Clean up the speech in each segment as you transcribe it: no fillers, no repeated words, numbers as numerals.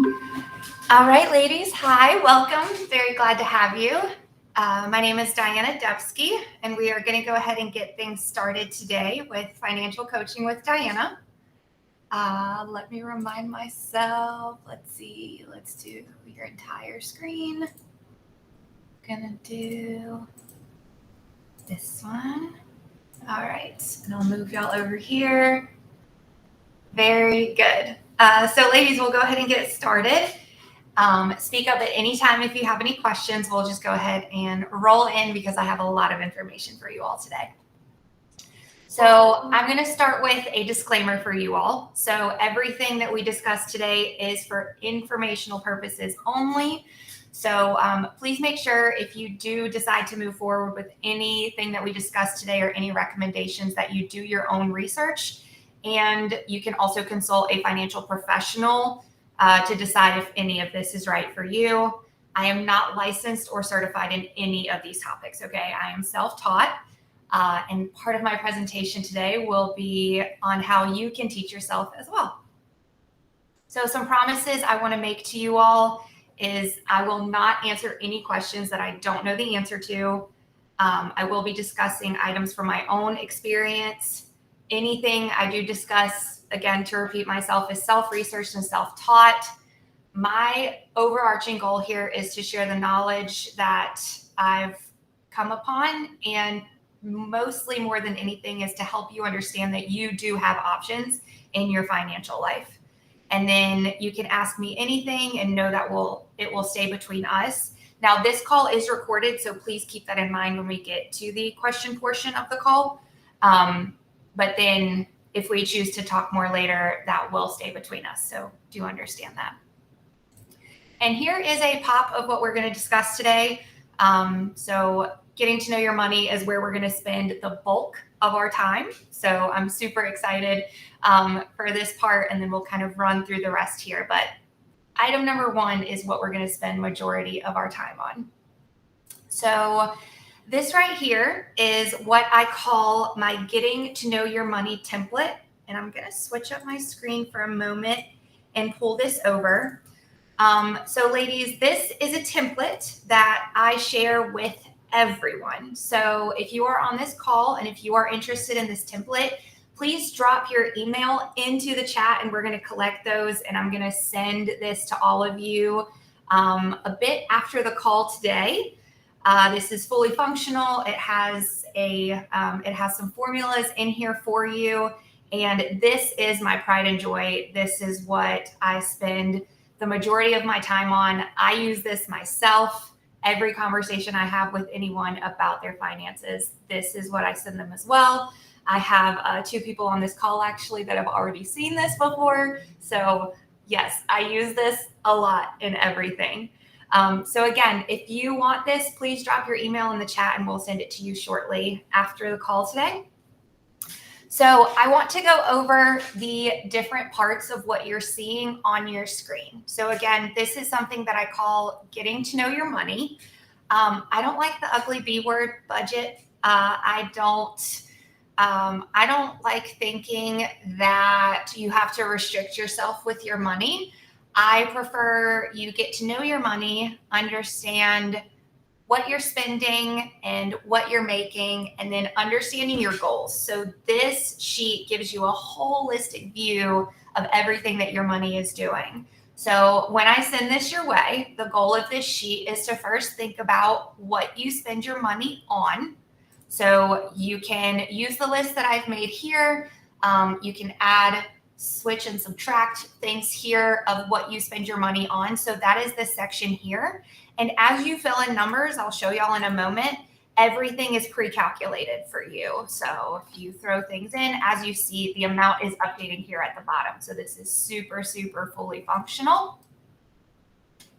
All right, ladies. Hi, welcome. Very glad to have you. My name is Diana Dubsky, and we are going to go ahead and get things started today with Financial Coaching with Diana. Let me remind myself. Let's see. Let's do your entire screen. Gonna do this one. All right, and I'll move y'all over here. Very good. So, ladies, we'll go ahead and get started. Speak up at any time if you have any questions. We'll just go ahead and roll in because I have a lot of information for you all today. So I'm going to start with a disclaimer for you all. So everything that we discuss today is for informational purposes only. So please make sure if you do decide to move forward with anything that we discussed today or any recommendations that you do your own research. And you can also consult a financial professional to decide if any of this is right for you. I am not licensed or certified in any of these topics, okay? I am self-taught, and part of my presentation today will be on how you can teach yourself as well. So some promises I want to make to you all is I will not answer any questions that I don't know the answer to. I will be discussing items from my own experience. Anything I do discuss, again, to repeat myself, is self-researched and self-taught. My overarching goal here is to share the knowledge that I've come upon, and mostly more than anything is to help you understand that you do have options in your financial life. And then you can ask me anything and know that it will stay between us. Now, this call is recorded, so please keep that in mind when we get to the question portion of the call. But then if we choose to talk more later, that will stay between us. So do understand that. And here is a pop of what we're going to discuss today. So getting to know your money is where we're going to spend the bulk of our time. So I'm super excited for this part, and then we'll kind of run through the rest here. But item number one is what we're going to spend majority of our time on. So this right here is what I call my getting to know your money template. And I'm going to switch up my screen for a moment and pull this over. So ladies, this is a template that I share with everyone. So if you are on this call and if you are interested in this template, please drop your email into the chat and we're going to collect those. And I'm going to send this to all of you a bit after the call today. This is fully functional. It has some formulas in here for you. And this is my pride and joy. This is what I spend the majority of my time on. I use this myself. Every conversation I have with anyone about their finances, this is what I send them as well. I have 2 people on this call actually that have already seen this before. So yes, I use this a lot in everything. So again, if you want this, please drop your email in the chat and we'll send it to you shortly after the call today. So I want to go over the different parts of what you're seeing on your screen. So again, this is something that I call getting to know your money. I don't like the ugly B word, budget. I don't like thinking that you have to restrict yourself with your money. I prefer you get to know your money, understand what you're spending and what you're making, and then understanding your goals. So this sheet gives you a holistic view of everything that your money is doing. So when I send this your way, the goal of this sheet is to first think about what you spend your money on. So you can use the list that I've made here. You can add, switch, and subtract things here of what you spend your money on. So that is this section here. And as you fill in numbers, I'll show y'all in a moment, everything is pre-calculated for you. So if you throw things in, as you see, the amount is updating here at the bottom. So this is super, super fully functional.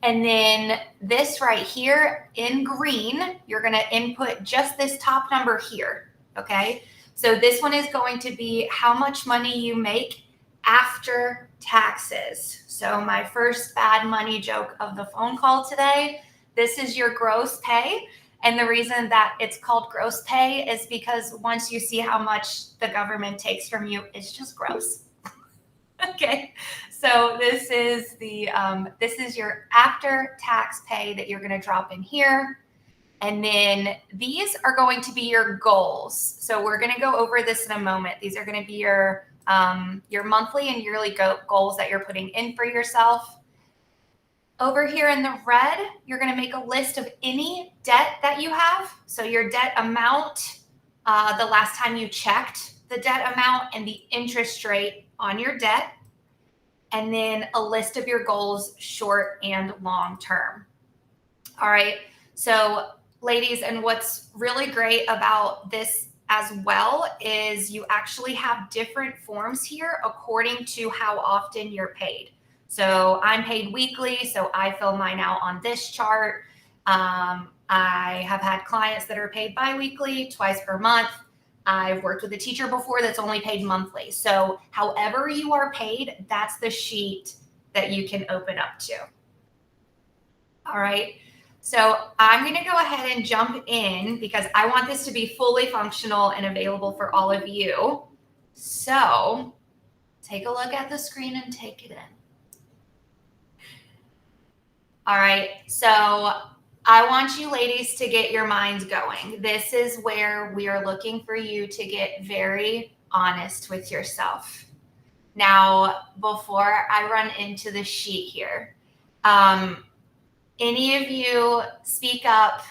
And then this right here in green, you're going to input just this top number here. Okay. So this one is going to be how much money you make after taxes. So my first bad money joke of the phone call today, this is your gross pay. And the reason that it's called gross pay is because once you see how much the government takes from you, it's just gross. Okay, so this is this is your after tax pay that you're going to drop in here. And then these are going to be your goals. So we're going to go over this in a moment. These are going to be your monthly and yearly goals that you're putting in for yourself. Over here in the red, you're going to make a list of any debt that you have. So your debt amount, the last time you checked the debt amount, and the interest rate on your debt. And then a list of your goals, short and long term. All right. So, ladies, and what's really great about this as well is you actually have different forms here according to how often you're paid. So I'm paid weekly, so I fill mine out on this chart. I have had clients that are paid biweekly, twice per month. I've worked with a teacher before that's only paid monthly. So however you are paid, that's the sheet that you can open up to. All right. So I'm going to go ahead and jump in because I want this to be fully functional and available for all of you. So take a look at the screen and take it in. All right. So I want you ladies to get your minds going. This is where we are looking for you to get very honest with yourself. Now, before I run into the sheet here, any of you speak up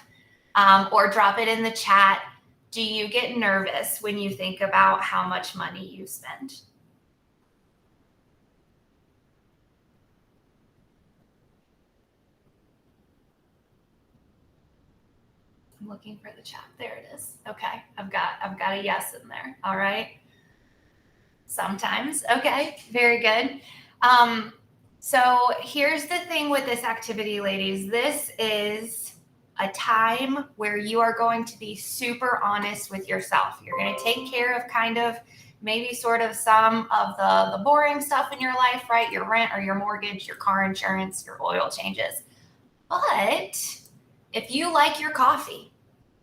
or drop it in the chat. Do you get nervous when you think about how much money you spend? I'm looking for the chat. There it is. Okay, I've got a yes in there. All right. Sometimes. Okay, very good. So here's the thing with this activity, ladies. This is a time where you are going to be super honest with yourself. You're going to take care of kind of maybe sort of some of the boring stuff in your life, right? Your rent or your mortgage, your car insurance, your oil changes. But if you like your coffee,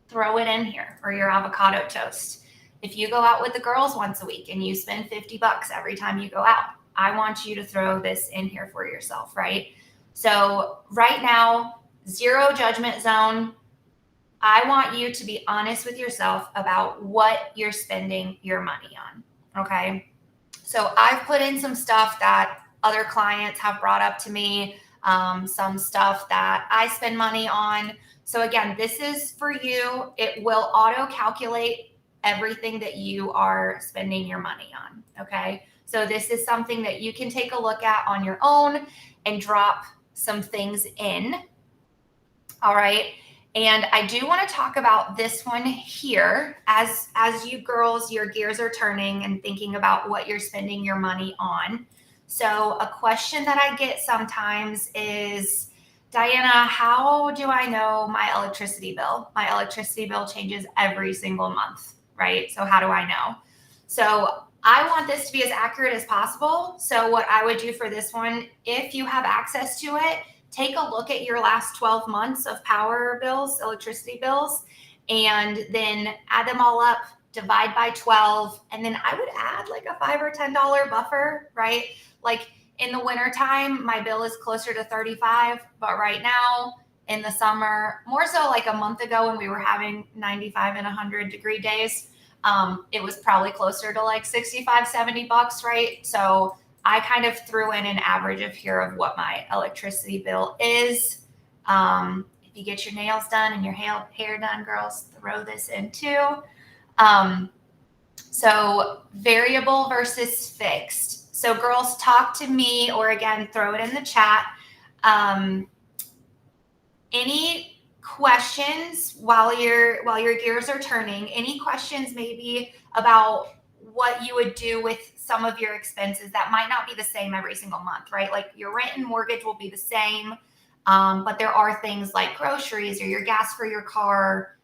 throw it in here, or your avocado toast. If you go out with the girls once a week and you spend $50 every time you go out, I want you to throw this in here for yourself, right? So right now, zero judgment zone. I want you to be honest with yourself about what you're spending your money on, okay? So I've put in some stuff that other clients have brought up to me, some stuff that I spend money on. So again, this is for you. It will auto-calculate everything that you are spending your money on, okay? So this is something that you can take a look at on your own and drop some things in, all right? And I do want to talk about this one here as you girls, your gears are turning and thinking about what you're spending your money on. So a question that I get sometimes is, Diana, how do I know my electricity bill? My electricity bill changes every single month, right? So how do I know? So I want this to be as accurate as possible. So what I would do for this one, if you have access to it, take a look at your last 12 months of power bills, electricity bills, and then add them all up, divide by 12. And then I would add like a $5 or $10 buffer, right? Like in the wintertime, my bill is closer to 35, but right now in the summer, more so like a month ago when we were having 95 and 100-degree days, it was probably closer to like 65, $70, right? So I kind of threw in an average of here of what my electricity bill is. If you get your nails done and your hair done, girls, throw this in too. So variable versus fixed. So girls, talk to me, or again, throw it in the chat. Any questions while your gears are turning? Any questions maybe about what you would do with some of your expenses that might not be the same every single month, right? Like your rent and mortgage will be the same, but there are things like groceries or your gas for your car.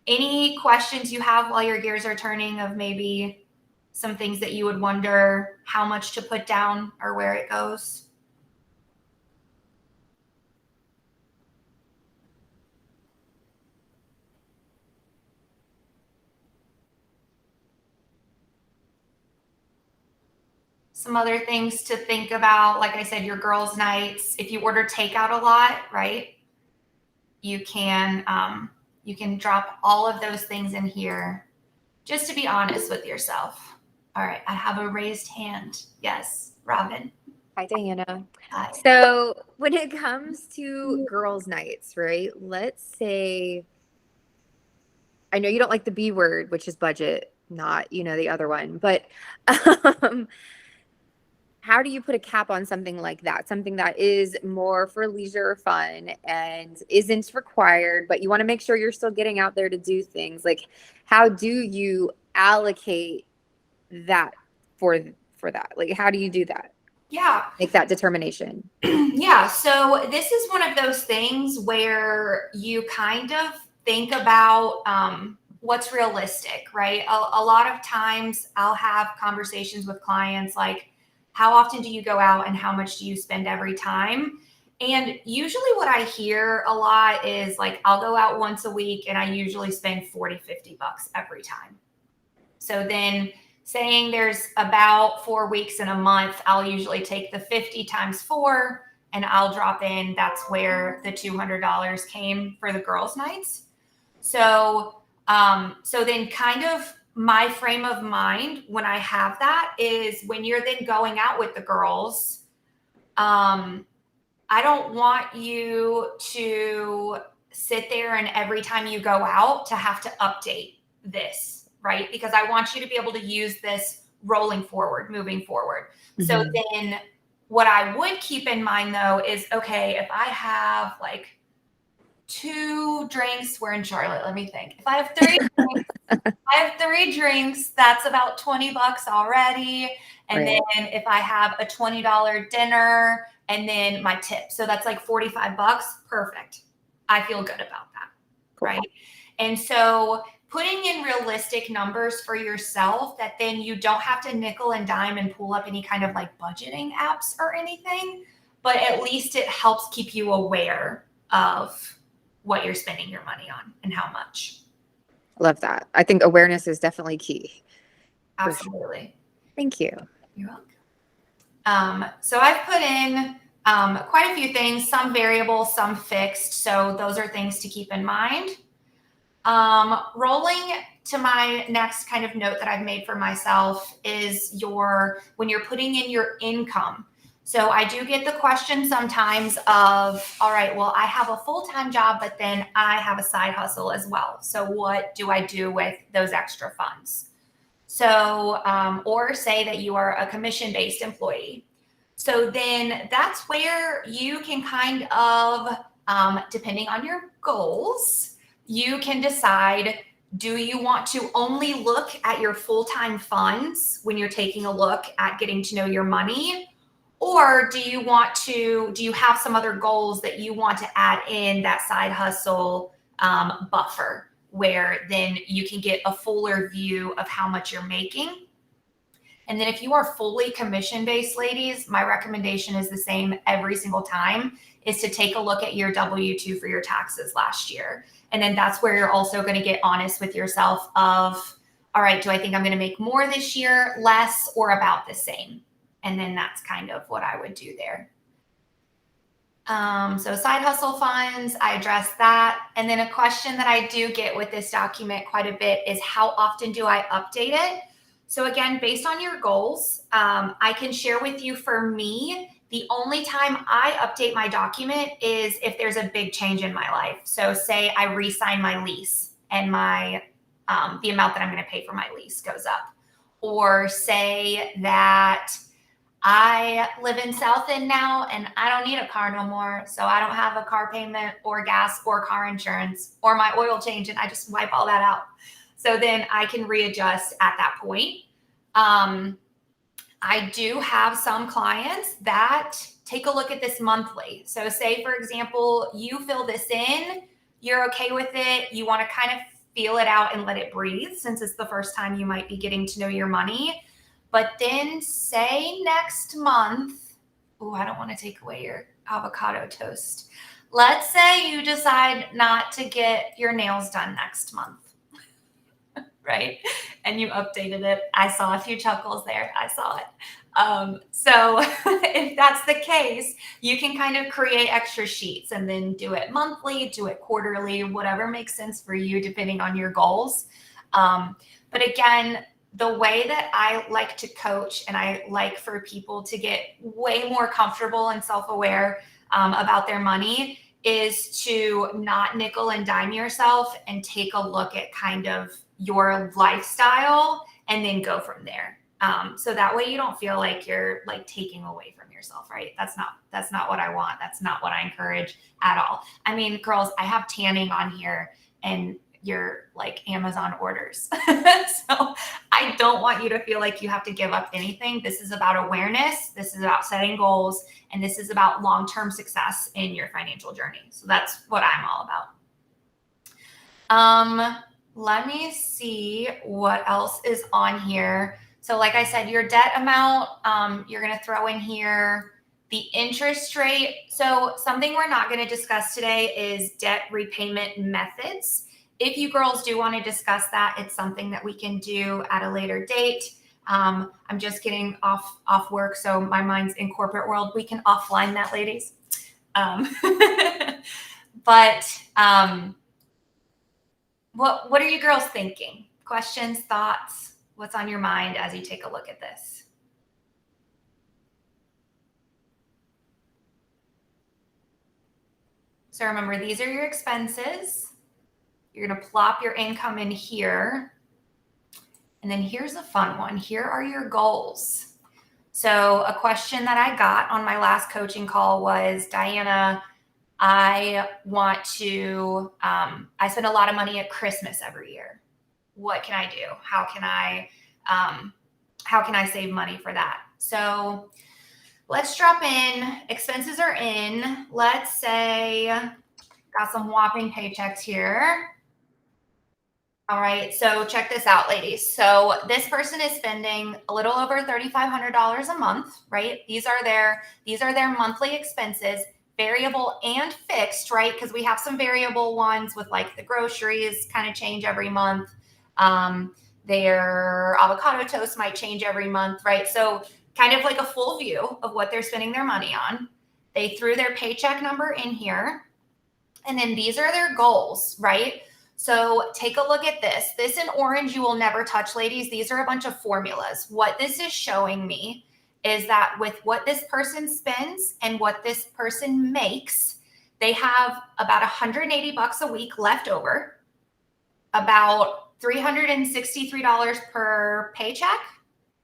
Any questions you have while your gears are turning of maybe some things that you would wonder how much to put down or where it goes? Some other things to think about, like I said, your girls' nights. If you order takeout a lot, right? You can drop all of those things in here just to be honest with yourself. All right, I have a raised hand. Yes, Robin. Hi, Diana. Hi. So when it comes to girls' nights, right? Let's say, I know you don't like the B word, which is budget, not, the other one, but um, how do you put a cap on something like that? Something that is more for leisure or fun and isn't required, but you want to make sure you're still getting out there to do things. Like, how do you allocate that for that? Like, how do you do that? Yeah. Make that determination. Yeah. So this is one of those things where you kind of think about what's realistic, right? A lot of times I'll have conversations with clients like, how often do you go out and how much do you spend every time? And usually what I hear a lot is like, I'll go out once a week and I usually spend 40, 50 bucks every time. So then saying there's about 4 weeks in a month, I'll usually take the 50 times 4 and I'll drop in. That's where the $200 came for the girls' nights. So, so then kind of my frame of mind when I have that is when you're then going out with the girls, I don't want you to sit there and every time you go out to have to update this, right? Because I want you to be able to use this rolling forward, moving forward. Mm-hmm. So then what I would keep in mind though is, okay, if I have like 2 drinks, we're in Charlotte, let me think. If I have 3 drinks, that's about 20 bucks already. And right. Then if I have a $20 dinner and then my tip, so that's like 45 bucks, perfect. I feel good about that, cool. Right? And so putting in realistic numbers for yourself that then you don't have to nickel and dime and pull up any kind of like budgeting apps or anything, but at least it helps keep you aware of what you're spending your money on and how much. Love that. I think awareness is definitely key. Absolutely. Sure. Thank you. You're welcome. So I've put in quite a few things, some variable, some fixed. So those are things to keep in mind. Rolling to my next kind of note that I've made for myself is when you're putting in your income. So I do get the question sometimes of, all right, well, I have a full-time job, but then I have a side hustle as well. So what do I do with those extra funds? So, or say that you are a commission-based employee. So then that's where you can kind of, depending on your goals, you can decide, do you want to only look at your full-time funds when you're taking a look at getting to know your money? Or do you have some other goals that you want to add in that side hustle buffer where then you can get a fuller view of how much you're making? And then if you are fully commission-based, ladies, my recommendation is the same every single time, is to take a look at your W-2 for your taxes last year. And then that's where you're also going to get honest with yourself of, all right, do I think I'm going to make more this year, less, or about the same? And then that's kind of what I would do there. So side hustle funds, I address that. And then a question that I do get with this document quite a bit is, how often do I update it? So again, based on your goals, I can share with you, for me, the only time I update my document is if there's a big change in my life. So say I re-sign my lease and the amount that I'm going to pay for my lease goes up. Or say that I live in South End now and I don't need a car no more. So I don't have a car payment or gas or car insurance or my oil change, and I just wipe all that out. So then I can readjust at that point. I do have some clients that take a look at this monthly. So say, for example, you fill this in, you're okay with it, you want to kind of feel it out and let it breathe, since it's the first time you might be getting to know your money. But then say next month, I don't want to take away your avocado toast. Let's say you decide not to get your nails done next month. right? And you updated it. I saw a few chuckles there. I saw it. So if that's the case, you can kind of create extra sheets and then do it monthly, do it quarterly, whatever makes sense for you, depending on your goals. But again, the way that I like to coach and I like for people to get way more comfortable and self-aware about their money is to not nickel and dime yourself and take a look at kind of your lifestyle and then go from there. So that way you don't feel like you're like taking away from yourself, right? That's not what I want. That's not what I encourage at all. I mean, girls, I have tanning on here and your like Amazon orders. So I don't want you to feel like you have to give up anything. This is about awareness. This is about setting goals. And this is about long-term success in your financial journey. So that's what I'm all about. Let me see what else is on here. So like I said, your debt amount, you're going to throw in here the interest rate. So something we're not going to discuss today is debt repayment methods. If you girls do want to discuss that, it's something that we can do at a later date. I'm just getting off work, so my mind's in corporate world. We can offline that, ladies. What are you girls thinking? Questions, thoughts? What's on your mind as you take a look at this? So remember, these are your expenses. You're going to plop your income in here. And then here's a fun one. Here are your goals. So a question that I got on my last coaching call was, Diana, I want to, I spend a lot of money at Christmas every year. What can I do? How can I save money for that? So let's drop in, expenses are in. Let's say, got some whopping paychecks here. All right, so check this out, ladies. So this person is spending a little over $3,500 a month, right? These are their monthly expenses, variable and fixed, right? Because we have some variable ones with like the groceries kind of change every month. Their avocado toast might change every month, right? So kind of like a full view of what they're spending their money on. They threw their paycheck number in here. And then these are their goals, right? So take a look at this. This in orange you will never touch, ladies. These are a bunch of formulas. What this is showing me is that with what this person spends and what this person makes, they have about $180 a week left over, about $363 per paycheck,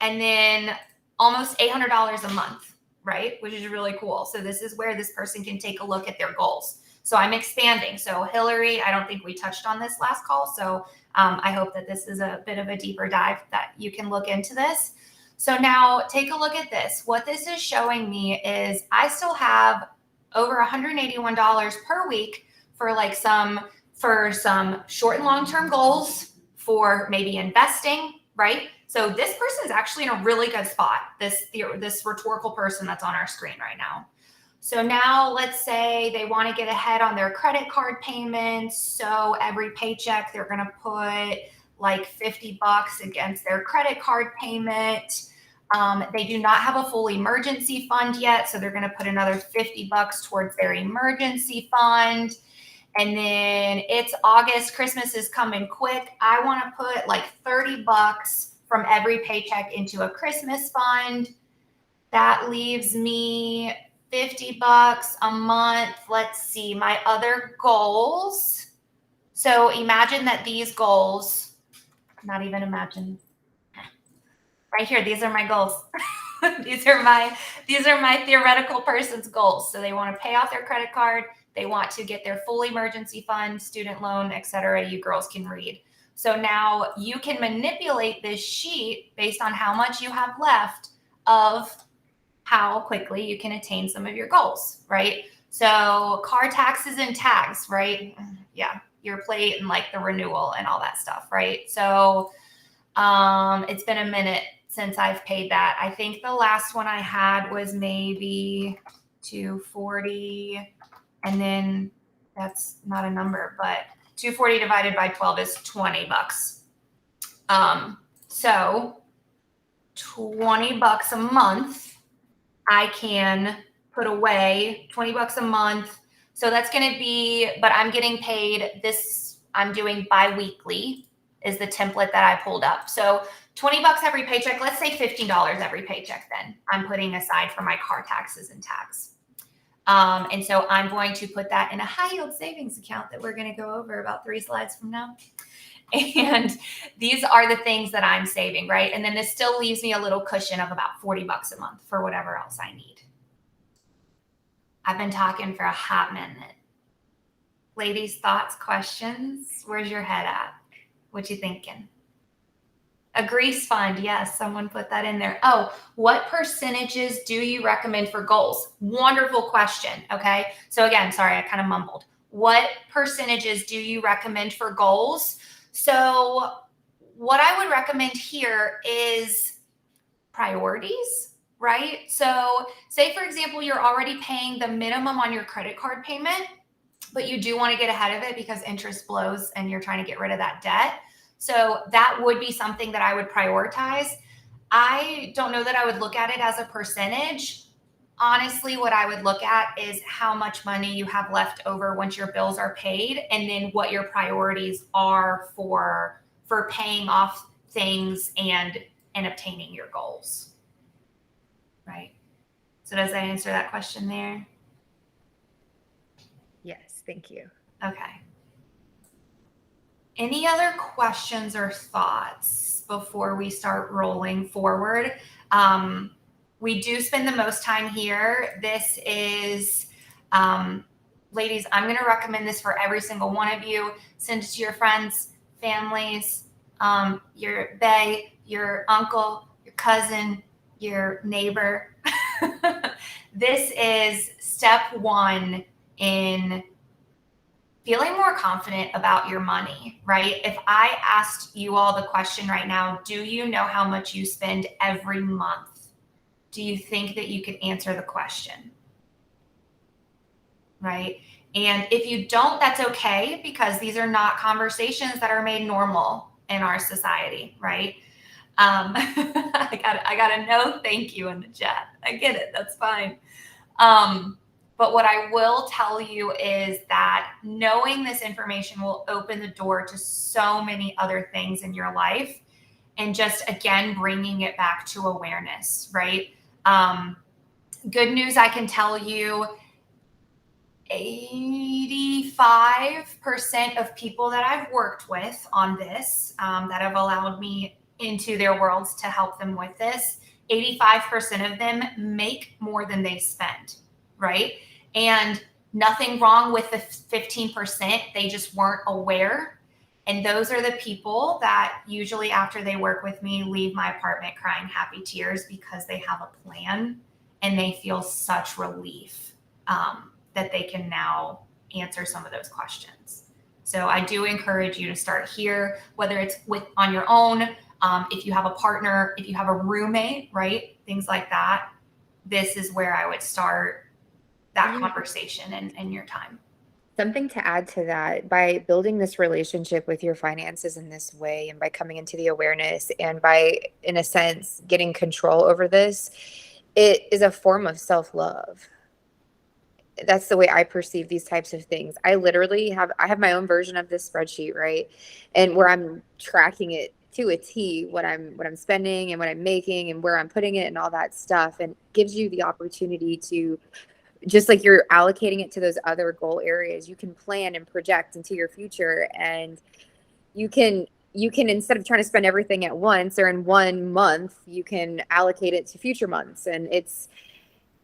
and then almost $800 a month, right? Which is really cool. So this is where this person can take a look at their goals. So I'm expanding. So Hillary, I don't think we touched on this last call. So I hope that this is a bit of a deeper dive that you can look into this. So now take a look at this. What this is showing me is I still have over $181 per week for some short and long-term goals, for maybe investing, right? So this person is actually in a really good spot, this rhetorical person that's on our screen right now. So now let's say they want to get ahead on their credit card payments. So every paycheck, they're going to put like $50 against their credit card payment. They do not have a full emergency fund yet. So they're going to put another $50 towards their emergency fund. And then it's August, Christmas is coming quick. I want to put like $30 from every paycheck into a Christmas fund. That leaves me $50 a month. Let's see, my other goals. So imagine that these goals, not even imagine, right here, these are my goals. These are my theoretical person's goals. So they want to pay off their credit card. They want to get their full emergency fund, student loan, etc. You girls can read. So now you can manipulate this sheet based on how much you have left of how quickly you can attain some of your goals, right? So car taxes and tags, right? Yeah, your plate and like the renewal and all that stuff, right? So it's been a minute since I've paid that. I think the last one I had was maybe $240, and then that's not a number, but 240 divided by 12 is $20. So $20 a month, I can put away $20 a month. So that's going to be, but I'm getting paid this, I'm doing bi-weekly is the template that I pulled up. So $20 every paycheck, let's say $15 every paycheck then I'm putting aside for my car taxes and tax. And so I'm going to put that in a high yield savings account that we're going to go over about 3 slides from now. And these are the things that I'm saving, right? And then this still leaves me a little cushion of about $40 a month for whatever else I need. I've been talking for a hot minute. Ladies, thoughts, questions? Where's your head at? What you thinking? A grease fund. Yes, someone put that in there. Oh, what percentages do you recommend for goals? Wonderful question. Okay. So again, sorry, I kind of mumbled. What percentages do you recommend for goals? So what I would recommend here is priorities, right? So say, for example, you're already paying the minimum on your credit card payment, but you do want to get ahead of it because interest blows and you're trying to get rid of that debt. So that would be something that I would prioritize. I don't know that I would look at it as a percentage. Honestly, what I would look at is how much money you have left over once your bills are paid, and then what your priorities are for paying off things and obtaining your goals. Right? So does that answer that question there? Yes, thank you. Okay. Any other questions or thoughts before we start rolling forward? We do spend the most time here. This is, ladies, I'm going to recommend this for every single one of you. Send it to your friends, families, your bae, your uncle, your cousin, your neighbor. This is step 1 in feeling more confident about your money, right? If I asked you all the question right now, do you know how much you spend every month? Do you think that you could answer the question? Right? And if you don't, that's okay, because these are not conversations that are made normal in our society, right? I got a no thank you in the chat. I get it. That's fine. But what I will tell you is that knowing this information will open the door to so many other things in your life, and just, again, bringing it back to awareness, right? Good news, I can tell you 85% of people that I've worked with on this, that have allowed me into their worlds to help them with this, 85% of them make more than they spend, right? And nothing wrong with the 15%. They just weren't aware. And those are the people that usually, after they work with me, leave my apartment crying happy tears because they have a plan and they feel such relief that they can now answer some of those questions. So I do encourage you to start here, whether it's on your own, if you have a partner, if you have a roommate, right? Things like that. This is where I would start that conversation and your time. Something to add to that, by building this relationship with your finances in this way, and by coming into the awareness, and by, in a sense, getting control over this, it is a form of self-love. That's the way I perceive these types of things. I literally have my own version of this spreadsheet, right? And where I'm tracking it to a T, what I'm spending and what I'm making and where I'm putting it and all that stuff, and gives you the opportunity to, just like you're allocating it to those other goal areas, you can plan and project into your future, and you can, instead of trying to spend everything at once or in 1 month, you can allocate it to future months. And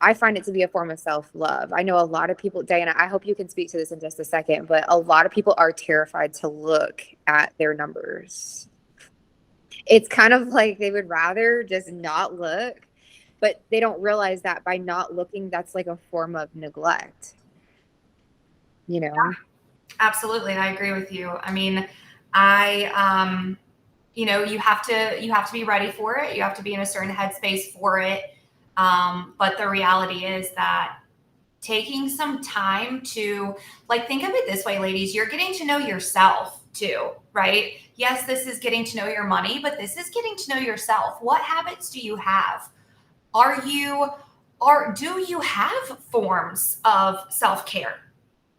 I find it to be a form of self-love. I know a lot of people, Diana, I hope you can speak to this in just a second, but a lot of people are terrified to look at their numbers. It's kind of like they would rather just not look. But they don't realize that by not looking, that's like a form of neglect. You know? Yeah, absolutely. I agree with you. I mean, you know, you have to be ready for it. You have to be in a certain headspace for it. But the reality is that taking some time to, like, think of it this way, ladies, you're getting to know yourself, too, right? Yes, this is getting to know your money, but this is getting to know yourself. What habits do you have? Do you have forms of self-care,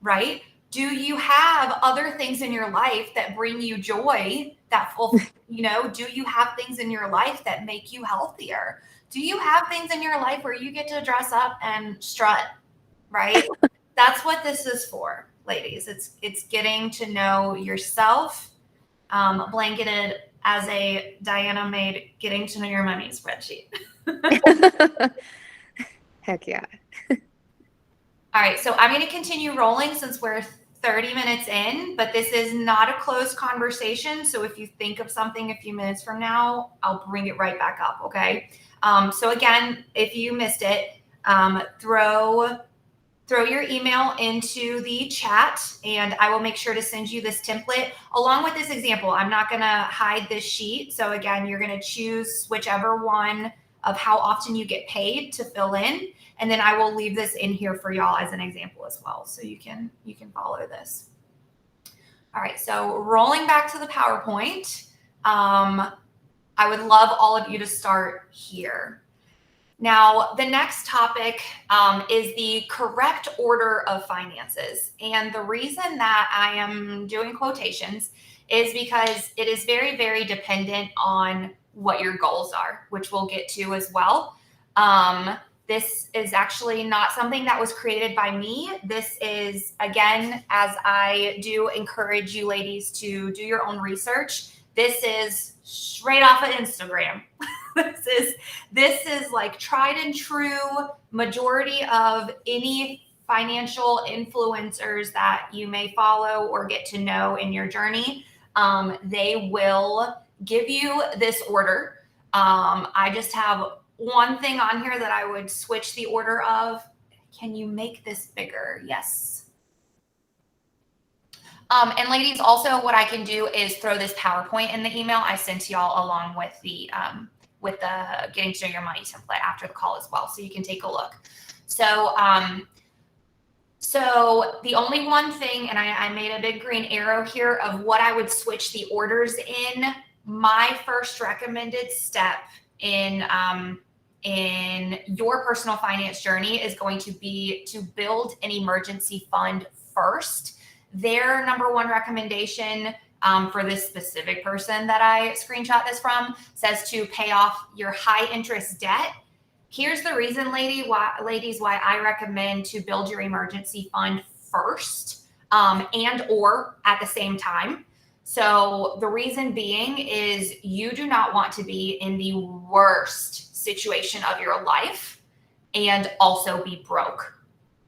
right? Do you have other things in your life that bring you joy do you have things in your life that make you healthier? Do you have things in your life where you get to dress up and strut, right? That's what this is for, ladies. It's getting to know yourself, blanketed as a Diana made getting to know your money spreadsheet. Heck yeah. All right, so I'm going to continue rolling since we're 30 minutes in, but this is not a closed conversation. So if you think of something a few minutes from now, I'll bring it right back up, okay? So again, if you missed it, throw your email into the chat and I will make sure to send you this template along with this example. I'm not going to hide this sheet. So again, you're going to choose whichever one of how often you get paid to fill in. And then I will leave this in here for y'all as an example as well. So you can follow this. All right. So rolling back to the PowerPoint, I would love all of you to start here. Now, the next topic is the correct order of finances. And the reason that I am doing quotations is because it is very, very dependent on what your goals are, which we'll get to as well. This is actually not something that was created by me. This is, again, as I do encourage you ladies to do your own research, this is straight off of Instagram. This is like tried and true. Majority of any financial influencers that you may follow or get to know in your journey, they will give you this order. I just have one thing on here that I would switch the order of. Can you make this bigger? Yes. And ladies, also what I can do is throw this PowerPoint in the email I sent to y'all along with the getting to know your money template after the call as well. So you can take a look. So, so the only one thing, and I made a big green arrow here of what I would switch the orders in. My first recommended step in your personal finance journey is going to be to build an emergency fund first. Their number one recommendation for this specific person that I screenshot this from says to pay off your high interest debt. Here's the reason, ladies, why I recommend to build your emergency fund first and or at the same time. So the reason being is you do not want to be in the worst situation of your life and also be broke,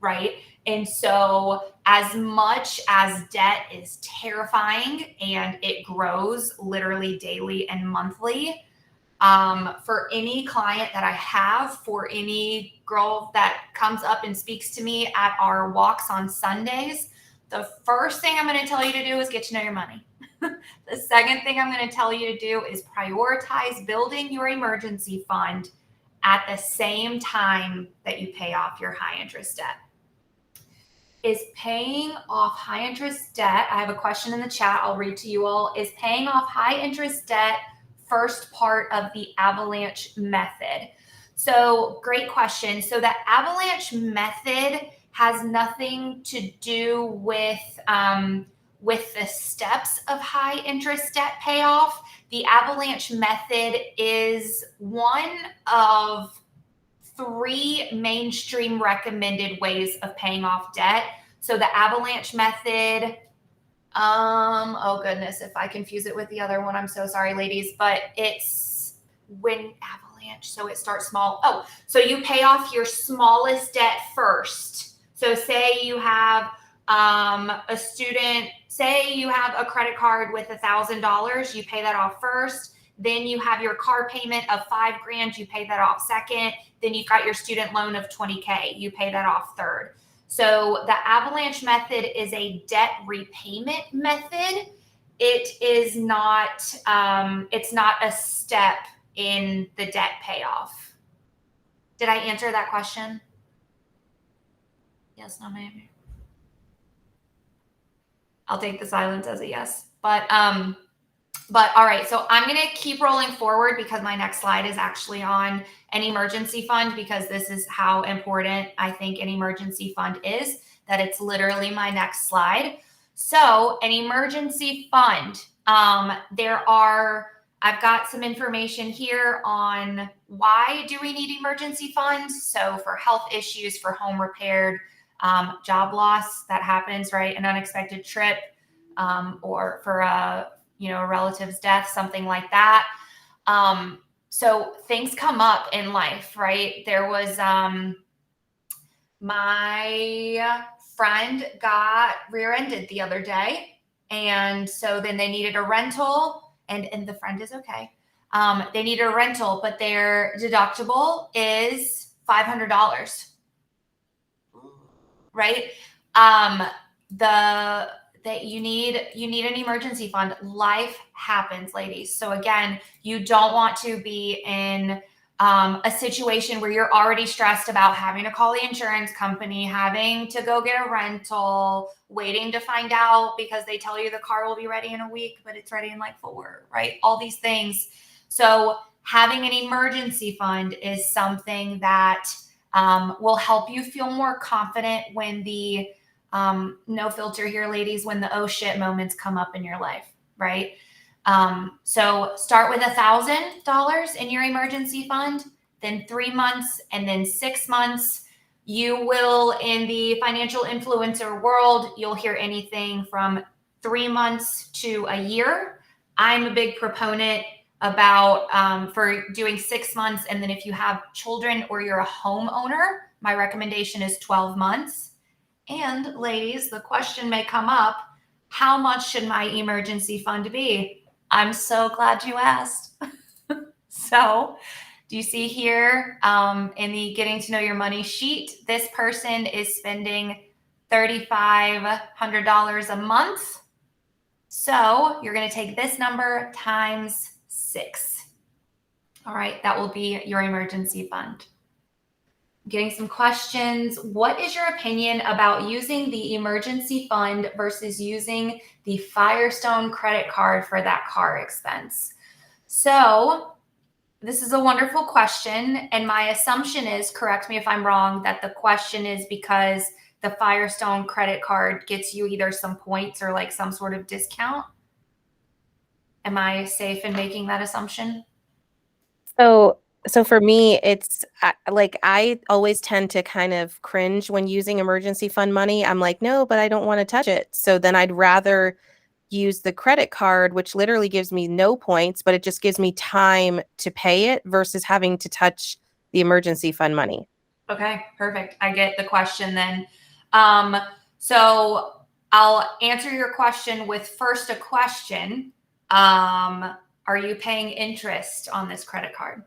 right? And so as much as debt is terrifying and it grows literally daily and monthly, for any client that I have, for any girl that comes up and speaks to me at our walks on Sundays, the first thing I'm going to tell you to do is get to know your money. The second thing I'm going to tell you to do is prioritize building your emergency fund at the same time that you pay off your high interest debt. Is paying off high interest debt, I have a question in the chat I'll read to you all. Is paying off high interest debt first part of the avalanche method? So great question. So the avalanche method has nothing to do with the steps of high interest debt payoff. The avalanche method is one of 3 mainstream recommended ways of paying off debt. So the avalanche method, oh goodness, if I confuse it with the other one, I'm so sorry, ladies, but it's when avalanche, so it starts small. Oh, so you pay off your smallest debt first. So say you have a student, say you have a credit card with $1,000, you pay that off first. Then you have your car payment of $5,000, you pay that off second. Then you've got your student loan of $20,000, you pay that off third. So the avalanche method is a debt repayment method. It is not, it's not a step in the debt payoff. Did I answer that question? Yes, no, maybe. I'll take the silence as a yes. But all right, so I'm going to keep rolling forward because my next slide is actually on an emergency fund, because this is how important I think an emergency fund is, that it's literally my next slide. So an emergency fund, I've got some information here on why do we need emergency funds. So for health issues, for home repair, job loss that happens, right? An unexpected trip, or for a relative's death, something like that. So things come up in life, right? There was my friend got rear-ended the other day, and so then they needed a rental, and the friend is okay. They needed a rental, but their deductible is $500, right? That you need an emergency fund. Life happens, ladies. So again, you don't want to be in a situation where you're already stressed about having to call the insurance company, having to go get a rental, waiting to find out because they tell you the car will be ready in a week, but it's ready in like 4, right? All these things. So having an emergency fund is something that will help you feel more confident when the no filter here, ladies, when the oh shit moments come up in your life, right? So start with $1,000 in your emergency fund, then 3 months, and then 6 months. You will, in the financial influencer world, you'll hear anything from 3 months to a year. I'm a big proponent about for doing 6 months. And then if you have children or you're a homeowner, my recommendation is 12 months. And ladies, the question may come up, how much should my emergency fund be? I'm so glad you asked. So do you see here in the getting to know your money sheet, this person is spending $3,500 a month. So you're going to take this number times 6. All right, that will be your emergency fund. Getting some questions. What is your opinion about using the emergency fund versus using the Firestone credit card for that car expense? So this is a wonderful question. And my assumption is, correct me if I'm wrong, that the question is because the Firestone credit card gets you either some points or like some sort of discount. Am I safe in making that assumption? So for me, it's like I always tend to kind of cringe when using emergency fund money. I'm like, no, but I don't want to touch it. So then I'd rather use the credit card, which literally gives me no points, but it just gives me time to pay it versus having to touch the emergency fund money. Okay, perfect. I get the question then. So I'll answer your question with first a question. Are you paying interest on this credit card?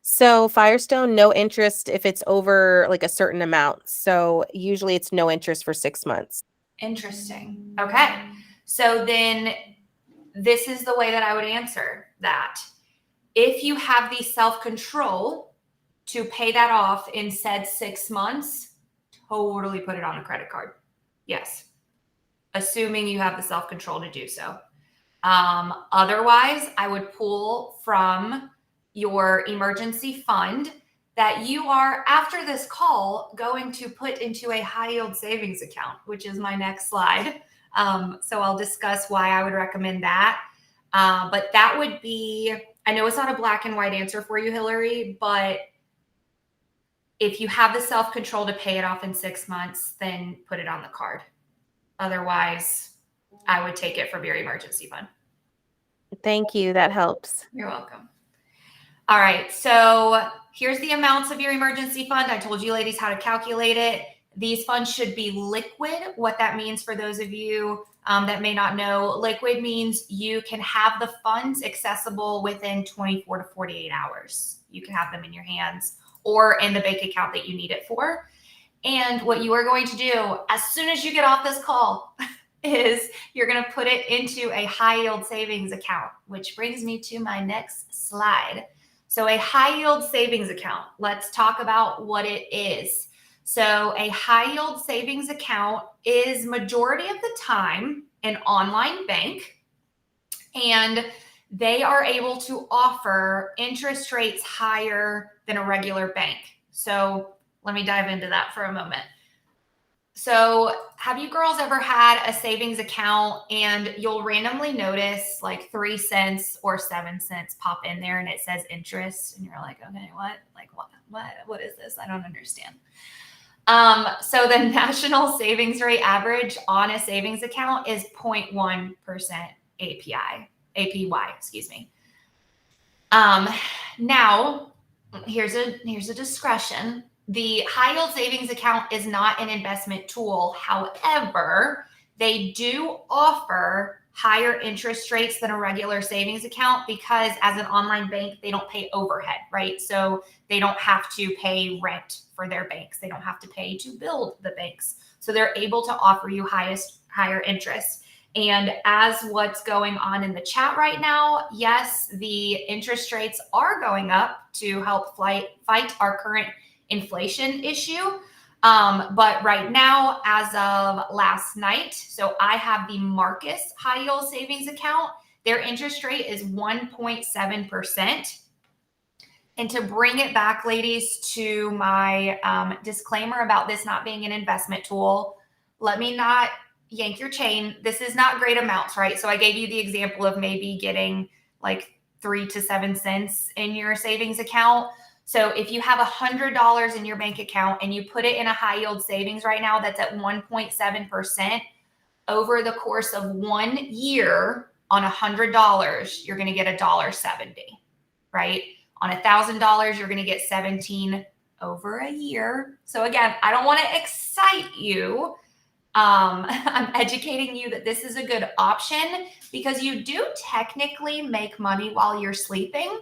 So Firestone, no interest if it's over like a certain amount. So usually it's no interest for 6 months. Interesting. Okay. So then this is the way that I would answer that. If you have the self-control to pay that off in said 6 months, totally put it on a credit card. Yes. Assuming you have the self-control to do so. Otherwise, I would pull from your emergency fund that you are, after this call, going to put into a high yield savings account, which is my next slide. So I'll discuss why I would recommend that. But that would be, I know it's not a black and white answer for you, Hillary, but if you have the self-control to pay it off in 6 months, then put it on the card. Otherwise, I would take it from your emergency fund. Thank you. That helps. You're welcome. All right. So here's the amounts of your emergency fund. I told you ladies how to calculate it. These funds should be liquid. What that means for those of you that may not know, liquid means you can have the funds accessible within 24 to 48 hours. You can have them in your hands or in the bank account that you need it for. And what you are going to do as soon as you get off this call is you're going to put it into a high yield savings account, which brings me to my next slide. So a high yield savings account, let's talk about what it is. So a high yield savings account is majority of the time, an online bank, and they are able to offer interest rates higher than a regular bank. So let me dive into that for a moment. So have you girls ever had a savings account and you'll randomly notice like 3 cents or 7 cents pop in there and it says interest and you're like, okay, what? Like what is this? I don't understand. So the national savings rate average on a savings account is 0.1% APY, excuse me. Now here's a discretion. The high yield savings account is not an investment tool. However, they do offer higher interest rates than a regular savings account because as an online bank, they don't pay overhead, right? So they don't have to pay rent for their banks. They don't have to pay to build the banks. So they're able to offer you higher interest. And as what's going on in the chat right now, yes, the interest rates are going up to help fight our current inflation issue. But right now, as of last night, so I have the Marcus high yield savings account. Their interest rate is 1.7%. And to bring it back, ladies, to my disclaimer about this not being an investment tool, let me not yank your chain. This is not great amounts, right? So I gave you the example of maybe getting like 3 to 7 cents in your savings account. So if you have $100 in your bank account and you put it in a high yield savings right now that's at 1.7%, over the course of 1 year on $100, you're going to get $1.70, right? On $1,000, you're going to get 17 over a year. So again, I don't want to excite you. I'm educating you that this is a good option because you do technically make money while you're sleeping.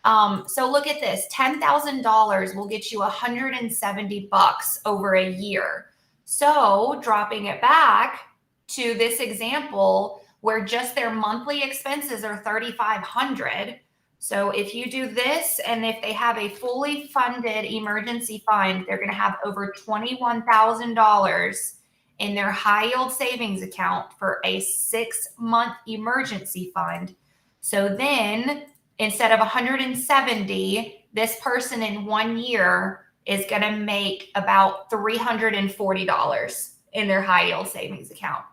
So look at this, $10,000 will get you $170 over a year. So dropping it back to this example where just their monthly expenses are $3,500. So if you do this, and if they have a fully funded emergency fund, they're going to have over $21,000 in their high yield savings account for a 6-month emergency fund. So then instead of 170, this person in 1 year is going to make about $340 in their high yield savings account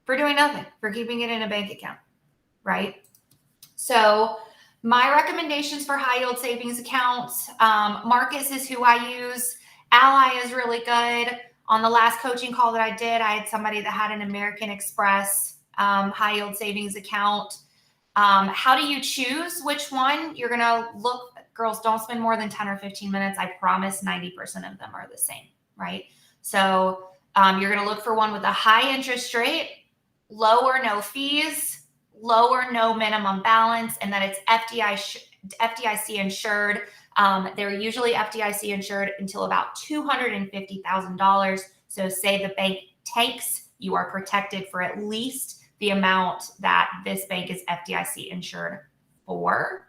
for doing nothing, for keeping it in a bank account, right? So my recommendations for high yield savings accounts, Marcus is who I use. Ally is really good. On the last coaching call that I did, I had somebody that had an American Express high yield savings account. How do you choose which one? You're going to look, girls, don't spend more than 10 or 15 minutes. I promise 90% of them are the same, right? So you're going to look for one with a high interest rate, low or no fees, low or no minimum balance, and that it's FDIC insured. They're usually FDIC insured until about $250,000. So say the bank tanks, you are protected for at least the amount that this bank is FDIC insured for.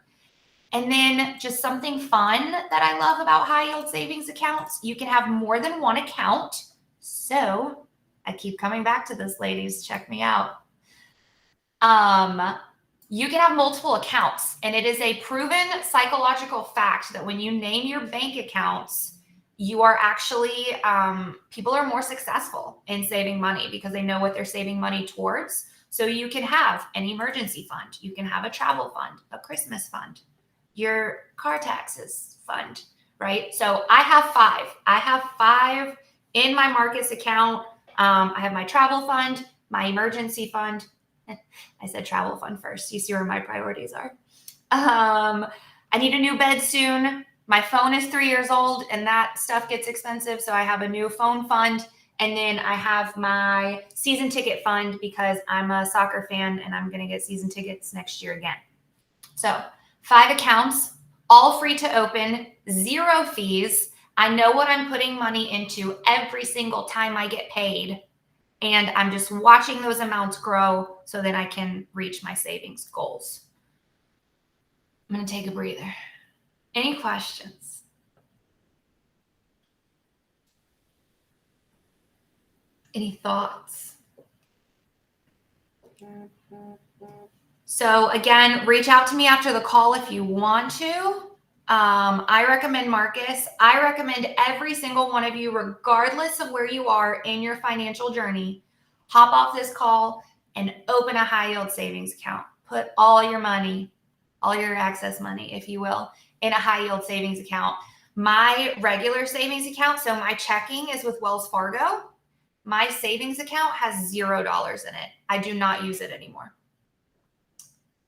And then just something fun that I love about high yield savings accounts, you can have more than one account. So I keep coming back to this, ladies, check me out. You can have multiple accounts, and it is a proven psychological fact that when you name your bank accounts, you are actually, people are more successful in saving money because they know what they're saving money towards. So you can have an emergency fund, you can have a travel fund, a Christmas fund, your car taxes fund, right? So I have 5. I have 5 in my Marcus account. I have my travel fund, my emergency fund. I said travel fund first. You see where my priorities are. I need a new bed soon. My phone is 3 years old and that stuff gets expensive. So I have a new phone fund. And then I have my season ticket fund because I'm a soccer fan and I'm going to get season tickets next year again. So 5 accounts, all free to open, 0 fees. I know what I'm putting money into every single time I get paid. And I'm just watching those amounts grow so that I can reach my savings goals. I'm going to take a breather. Any questions? Any thoughts? So again, reach out to me after the call if you want to. I recommend Marcus. I recommend every single one of you, regardless of where you are in your financial journey, hop off this call and open a high yield savings account. Put all your money, all your excess money, if you will, in a high yield savings account. My regular savings account, so my checking is with Wells Fargo. My savings account has $0 in it. I do not use it anymore.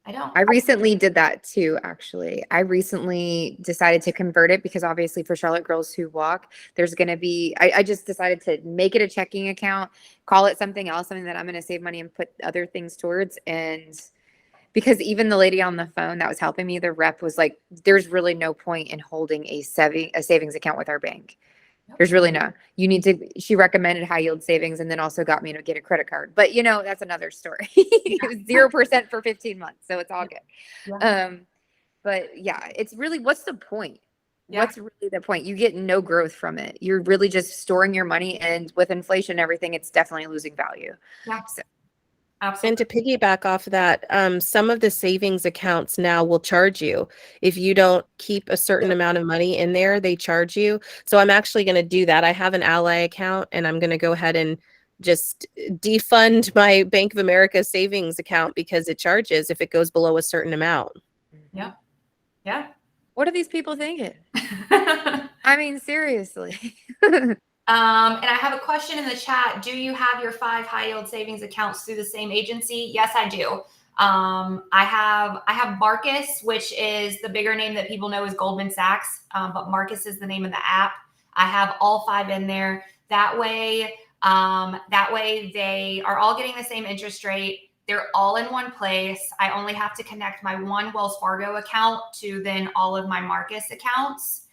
I don't. I recently did that too, actually. I recently decided to convert it because obviously for Charlotte Girls Who Walk, there's going to be, I just decided to make it a checking account, call it something else, something that I'm going to save money and put other things towards. And because even the lady on the phone that was helping me, the rep was like, there's really no point in holding a savings account with our bank. There's really no, you need to, she recommended high yield savings and then also got me to get a credit card. But you know, that's another story. It was 0% for 15 months. So it's all good. Yeah. But yeah, it's really, what's the point? Yeah. What's really the point? You get no growth from it. You're really just storing your money, and with inflation and everything, it's definitely losing value. Yeah. So, And to piggyback off that, some of the savings accounts now will charge you. If you don't keep a certain amount of money in there, they charge you. So I'm actually going to do that. I have an Ally account, and I'm going to go ahead and just defund my Bank of America savings account because it charges if it goes below a certain amount. Yeah. Yeah. what are these people thinking? I mean, seriously. And I have a question in the chat. Do you have your 5 high yield savings accounts through the same agency? Yes, I do. I have Marcus, which is the bigger name that people know is Goldman Sachs, but Marcus is the name of the app. I have all 5 in there. That way they are all getting the same interest rate. They're all in one place. I only have to connect my one Wells Fargo account to then all of my Marcus accounts.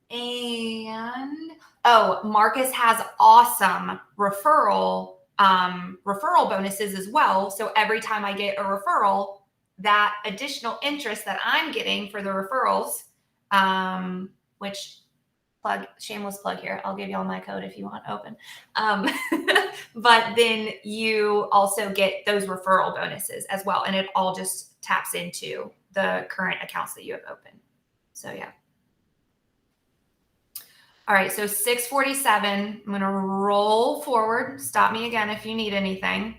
And Marcus has awesome referral bonuses as well. So every time I get a referral, that additional interest that I'm getting for the referrals, which shameless plug here. I'll give you all my code if you want open. But then you also get those referral bonuses as well. And it all just taps into the current accounts that you have open. So yeah. All right, so 6:47, I'm gonna roll forward. Stop me again if you need anything.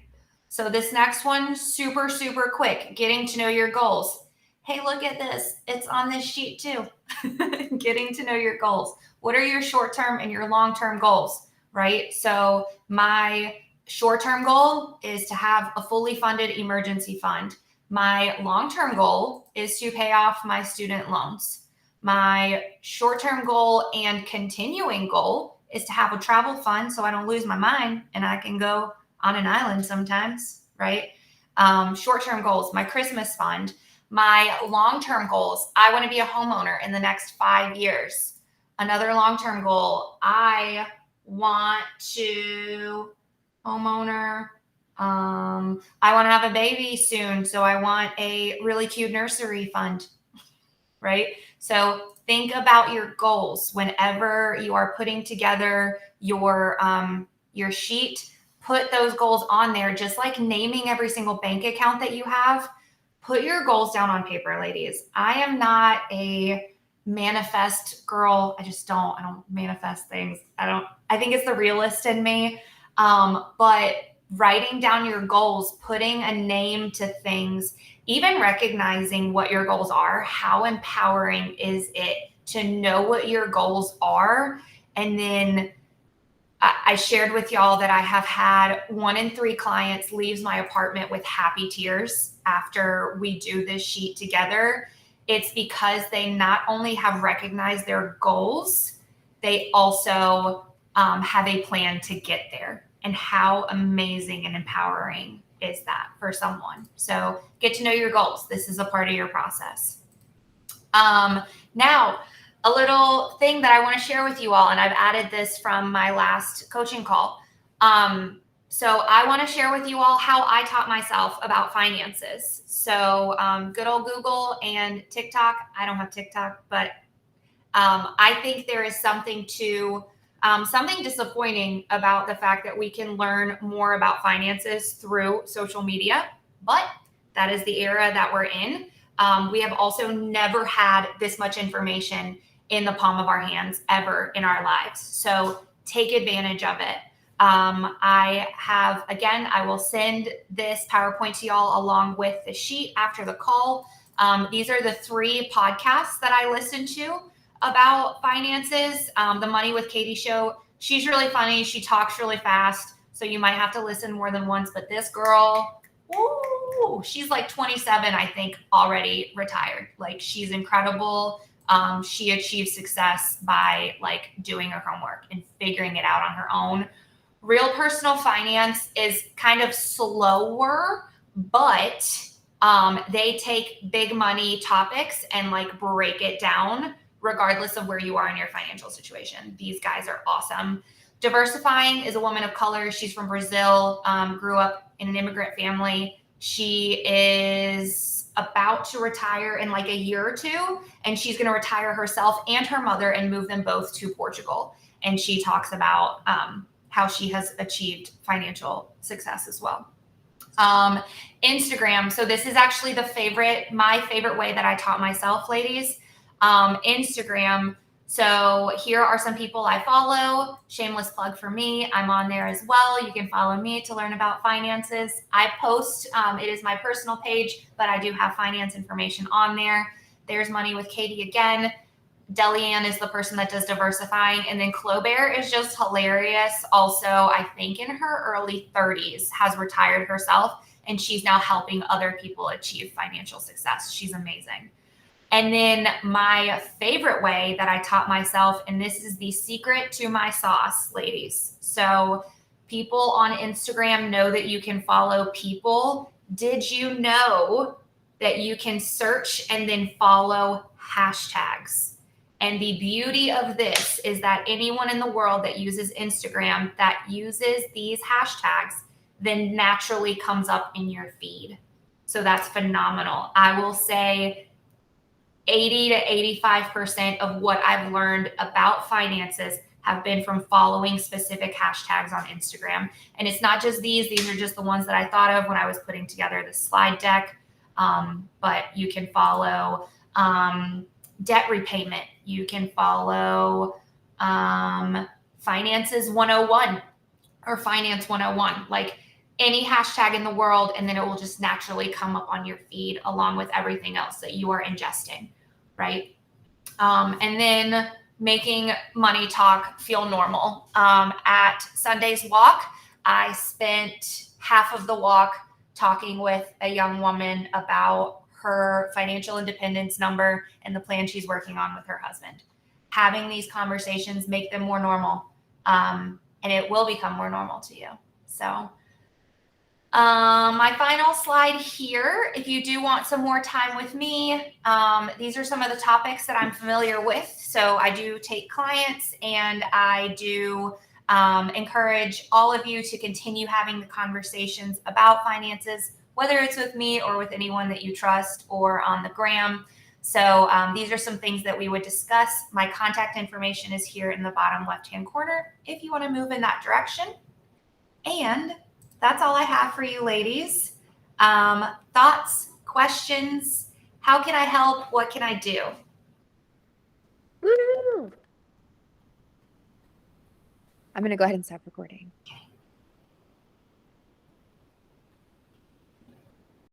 So this next one, super, super quick, getting to know your goals. Hey, look at this. It's on this sheet too. Getting to know your goals. What are your short-term and your long-term goals, right? So my short-term goal is to have a fully funded emergency fund. My long-term goal is to pay off my student loans. My short-term goal and continuing goal is to have a travel fund so I don't lose my mind and I can go on an island sometimes, right? Short-term goals, my Christmas fund. My long-term goals, I want to be a homeowner in the next 5 years. Another long-term goal, I want to homeowner. I want to have a baby soon, so I want a really cute nursery fund, right? So think about your goals whenever you are putting together your sheet. Put those goals on there, just like naming every single bank account that you have. Put your goals down on paper, ladies. I am not a manifest girl. I don't manifest things. I think it's the realist in me. But writing down your goals, putting a name to things, even recognizing what your goals are, how empowering is it to know what your goals are? And then I shared with y'all that I have had 1 in 3 clients leaves my apartment with happy tears after we do this sheet together. It's because they not only have recognized their goals, they also have a plan to get there. And how amazing and empowering is that for someone? So get to know your goals. This is a part of your process. Now, a little thing that I want to share with you all, and I've added this from my last coaching call. So I want to share with you all how I taught myself about finances. So good old Google and TikTok. I don't have TikTok, but I think there is something disappointing about the fact that we can learn more about finances through social media. but that is the era that we're in. We have also never had this much information in the palm of our hands ever in our lives. So take advantage of it. I will send this PowerPoint to y'all along with the sheet after the call. These are the 3 podcasts that I listen to about finances. The Money with Katie show. She's really funny. She talks really fast. So you might have to listen more than once, but this girl, woo, she's like 27, I think, already retired. Like, she's incredible. She achieved success by like doing her homework and figuring it out on her own. Real Personal Finance is kind of slower, but they take big money topics and like break it down regardless of where you are in your financial situation. These guys are awesome. Diversifying is a woman of color. She's from Brazil, grew up in an immigrant family. She is about to retire in like a year or 2, and she's going to retire herself and her mother and move them both to Portugal. And she talks about how she has achieved financial success as well. Instagram. So this is actually my favorite way that I taught myself, ladies. Instagram. So here are some people I follow. Shameless plug for me. I'm on there as well. You can follow me to learn about finances. I post, it is my personal page, but I do have finance information on there. There's Money with Katie again. Delianne is the person that does diversifying. And then Clobert is just hilarious. Also, I think in her early 30s, has retired herself, and she's now helping other people achieve financial success. She's amazing. And then my favorite way that I taught myself, and this is the secret to my sauce, ladies. So people on Instagram know that you can follow people. Did you know that you can search and then follow hashtags? And the beauty of this is that anyone in the world that uses Instagram that uses these hashtags then naturally comes up in your feed. So that's phenomenal. I will say 80 to 85% of what I've learned about finances have been from following specific hashtags on Instagram. And it's not just these are just the ones that I thought of when I was putting together the slide deck. But you can follow debt repayment. You can follow finances 101 or finance 101, like any hashtag in the world, and then it will just naturally come up on your feed along with everything else that you are ingesting, right? And then making money talk feel normal. At Sunday's Walk, I spent half of the walk talking with a young woman about her financial independence number and the plan she's working on with her husband. Having these conversations make them more normal, and it will become more normal to you. So my final slide here, if you do want some more time with me, these are some of the topics that I'm familiar with. So I do take clients, and I do encourage all of you to continue having the conversations about finances, whether it's with me or with anyone that you trust or on the gram. So these are some things that we would discuss. My contact information is here in the bottom left-hand corner if you want to move in that direction. And that's all I have for you, ladies. Thoughts, questions? How can I help? What can I do? Woo! I'm going to go ahead and stop recording. Okay.